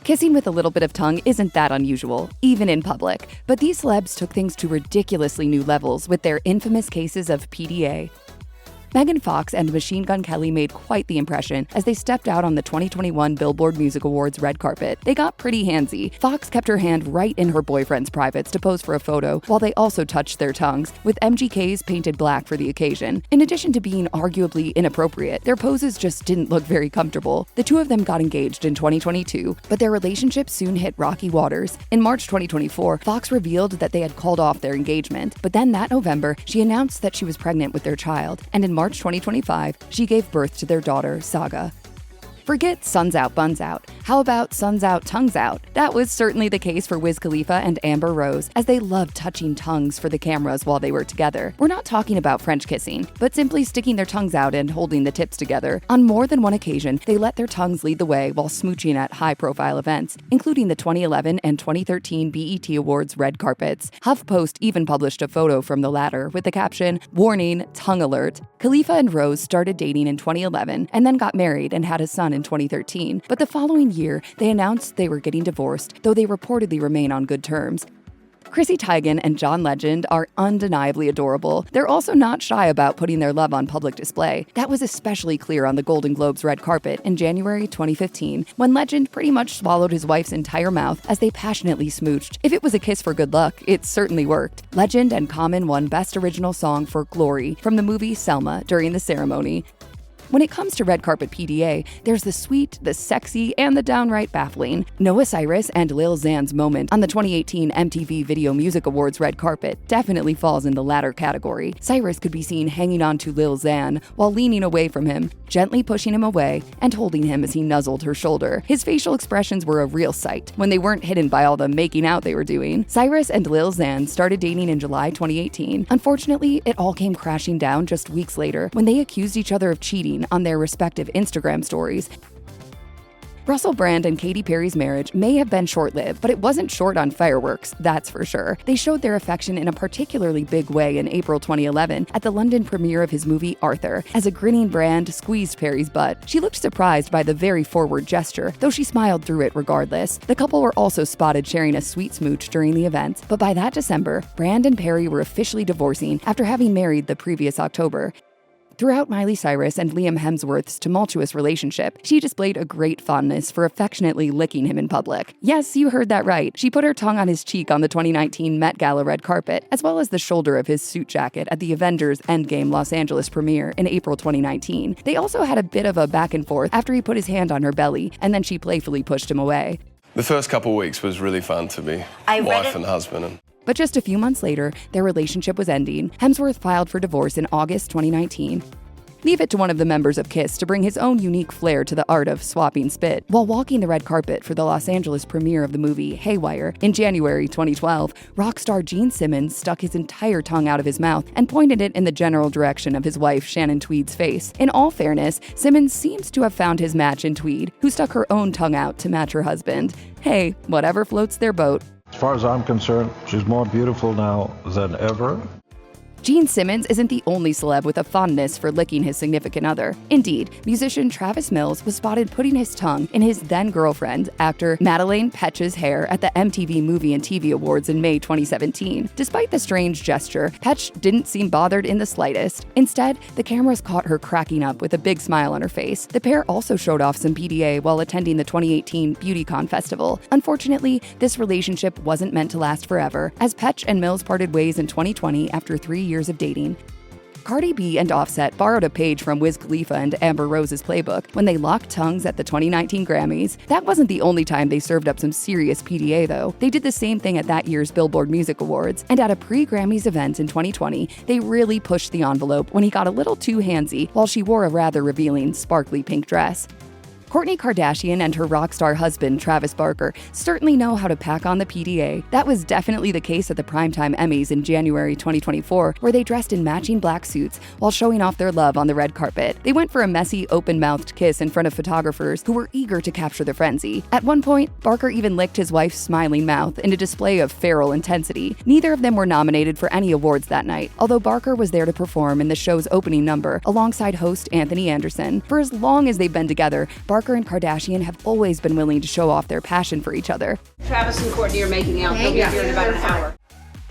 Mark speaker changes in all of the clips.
Speaker 1: Kissing with a little bit of tongue isn't that unusual, even in public. But these celebs took things to ridiculously new levels with their infamous cases of PDA. Megan Fox and Machine Gun Kelly made quite the impression as they stepped out on the 2021 Billboard Music Awards red carpet. They got pretty handsy. Fox kept her hand right in her boyfriend's privates to pose for a photo, while they also touched their tongues, with MGKs painted black for the occasion. In addition to being arguably inappropriate, their poses just didn't look very comfortable. The two of them got engaged in 2022, but their relationship soon hit rocky waters. In March 2024, Fox revealed that they had called off their engagement, but then that November, she announced that she was pregnant with their child, and in March 2025, she gave birth to their daughter, Saga. Forget suns out, buns out. How about suns out, tongues out? That was certainly the case for Wiz Khalifa and Amber Rose, as they loved touching tongues for the cameras while they were together. We're not talking about French kissing, but simply sticking their tongues out and holding the tips together. On more than one occasion, they let their tongues lead the way while smooching at high-profile events, including the 2011 and 2013 BET Awards red carpets. HuffPost even published a photo from the latter with the caption, "Warning, tongue alert." Khalifa and Rose started dating in 2011 and then got married and had a son in 2013, but the following year, they announced they were getting divorced, though they reportedly remain on good terms. Chrissy Teigen and John Legend are undeniably adorable. They're also not shy about putting their love on public display. That was especially clear on the Golden Globes red carpet in January 2015, when Legend pretty much swallowed his wife's entire mouth as they passionately smooched. If it was a kiss for good luck, it certainly worked. Legend and Common won Best Original Song for Glory from the movie Selma during the ceremony. When it comes to red carpet PDA, there's the sweet, the sexy, and the downright baffling. Cyrus and Lil Xan's moment on the 2018 MTV Video Music Awards red carpet definitely falls in the latter category. Cyrus could be seen hanging on to Lil Xan while leaning away from him, gently pushing him away and holding him as he nuzzled her shoulder. His facial expressions were a real sight when they weren't hidden by all the making out they were doing. Cyrus and Lil Xan started dating in July 2018. Unfortunately, it all came crashing down just weeks later when they accused each other of cheating on their respective Instagram stories. Russell Brand and Katy Perry's marriage may have been short-lived, but it wasn't short on fireworks, that's for sure. They showed their affection in a particularly big way in April 2011 at the London premiere of his movie Arthur, as a grinning Brand squeezed Perry's butt. She looked surprised by the very forward gesture, though she smiled through it regardless. The couple were also spotted sharing a sweet smooch during the event, but by that December, Brand and Perry were officially divorcing after having married the previous October. Throughout Miley Cyrus and Liam Hemsworth's tumultuous relationship, she displayed a great fondness for affectionately licking him in public. Yes, you heard that right. She put her tongue on his cheek on the 2019 Met Gala red carpet, as well as the shoulder of his suit jacket at the Avengers Endgame Los Angeles premiere in April 2019. They also had a bit of a back and forth after he put his hand on her belly, and then she playfully pushed him away.
Speaker 2: The first couple of weeks was really fun to be wife and husband.
Speaker 1: But just a few months later, their relationship was ending. Hemsworth filed for divorce in August 2019. Leave it to one of the members of Kiss to bring his own unique flair to the art of swapping spit. While walking the red carpet for the Los Angeles premiere of the movie Haywire in January 2012, rock star Gene Simmons stuck his entire tongue out of his mouth and pointed it in the general direction of his wife Shannon Tweed's face. In all fairness, Simmons seems to have found his match in Tweed, who stuck her own tongue out to match her husband. Hey, whatever floats their boat.
Speaker 3: As far as I'm concerned, she's more beautiful now than ever.
Speaker 1: Gene Simmons isn't the only celeb with a fondness for licking his significant other. Indeed, musician Travis Mills was spotted putting his tongue in his then-girlfriend, actor Madelaine Petsch's hair at the MTV Movie and TV Awards in May 2017. Despite the strange gesture, Petsch didn't seem bothered in the slightest. Instead, the cameras caught her cracking up with a big smile on her face. The pair also showed off some PDA while attending the 2018 BeautyCon festival. Unfortunately, this relationship wasn't meant to last forever, as Petsch and Mills parted ways in 2020 after 3 years of dating. Cardi B and Offset borrowed a page from Wiz Khalifa and Amber Rose's playbook when they locked tongues at the 2019 Grammys. That wasn't the only time they served up some serious PDA, though. They did the same thing at that year's Billboard Music Awards, and at a pre-Grammys event in 2020, they really pushed the envelope when he got a little too handsy while she wore a rather revealing, sparkly pink dress. Kourtney Kardashian and her rock star husband, Travis Barker, certainly know how to pack on the PDA. That was definitely the case at the Primetime Emmys in January 2024, where they dressed in matching black suits while showing off their love on the red carpet. They went for a messy, open-mouthed kiss in front of photographers who were eager to capture the frenzy. At one point, Barker even licked his wife's smiling mouth in a display of feral intensity. Neither of them were nominated for any awards that night, although Barker was there to perform in the show's opening number alongside host Anthony Anderson. For as long as they've been together, Barker Barker and Kardashian have always been willing to show off their passion for each other.
Speaker 4: Travis and Kourtney are making out. They'll be here in about an hour.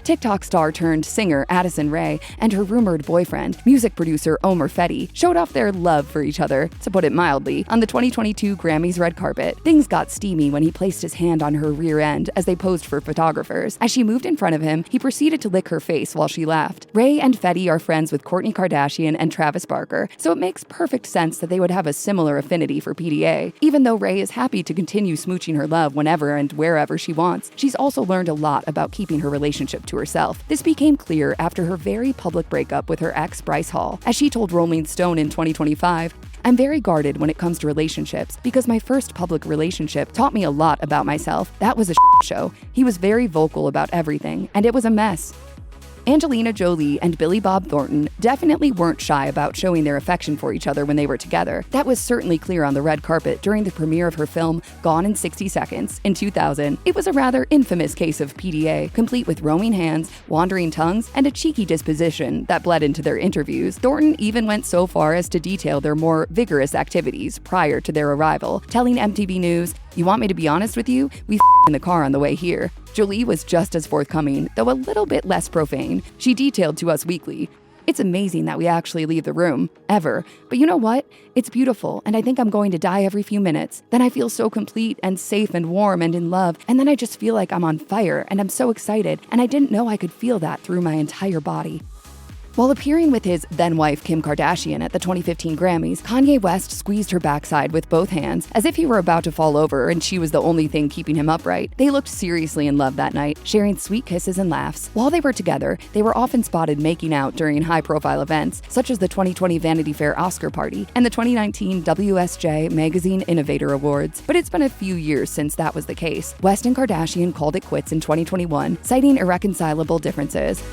Speaker 1: TikTok star turned singer Addison and her rumored boyfriend, music producer Omer Fedi, showed off their love for each other, to put it mildly, on the 2022 Grammys red carpet. Things got steamy when he placed his hand on her rear end as they posed for photographers. As she moved in front of him, he proceeded to lick her face while she laughed. Ray and Fedi are friends with Kourtney Kardashian and Travis Barker, so it makes perfect sense that they would have a similar affinity for PDA. Even though Ray is happy to continue smooching her love whenever and wherever she wants, she's also learned a lot about keeping her relationship to herself. This became clear after her very public breakup with her ex, Bryce Hall. As she told Rolling Stone in 2025, "I'm very guarded when it comes to relationships because my first public relationship taught me a lot about myself. That was a show. He was very vocal about everything, and it was a mess." Angelina Jolie and Billy Bob Thornton definitely weren't shy about showing their affection for each other when they were together. That was certainly clear on the red carpet during the premiere of her film Gone in 60 Seconds in 2000. It was a rather infamous case of PDA, complete with roaming hands, wandering tongues, and a cheeky disposition that bled into their interviews. Thornton even went so far as to detail their more vigorous activities prior to their arrival, telling MTV News, "You want me to be honest with you? We in the car on the way here." Jolie was just as forthcoming, though a little bit less profane. She detailed to Us Weekly, "It's amazing that we actually leave the room, ever. But you know what? It's beautiful, and I think I'm going to die every few minutes. Then I feel so complete and safe and warm and in love, and then I just feel like I'm on fire, and I'm so excited, and I didn't know I could feel that through my entire body." While appearing with his then-wife Kim Kardashian at the 2015 Grammys, Kanye West squeezed her backside with both hands, as if he were about to fall over and she was the only thing keeping him upright. They looked seriously in love that night, sharing sweet kisses and laughs. While they were together, they were often spotted making out during high-profile events, such as the 2020 Vanity Fair Oscar party and the 2019 WSJ Magazine Innovator Awards. But it's been a few years since that was the case. West and Kardashian called it quits in 2021, citing irreconcilable differences.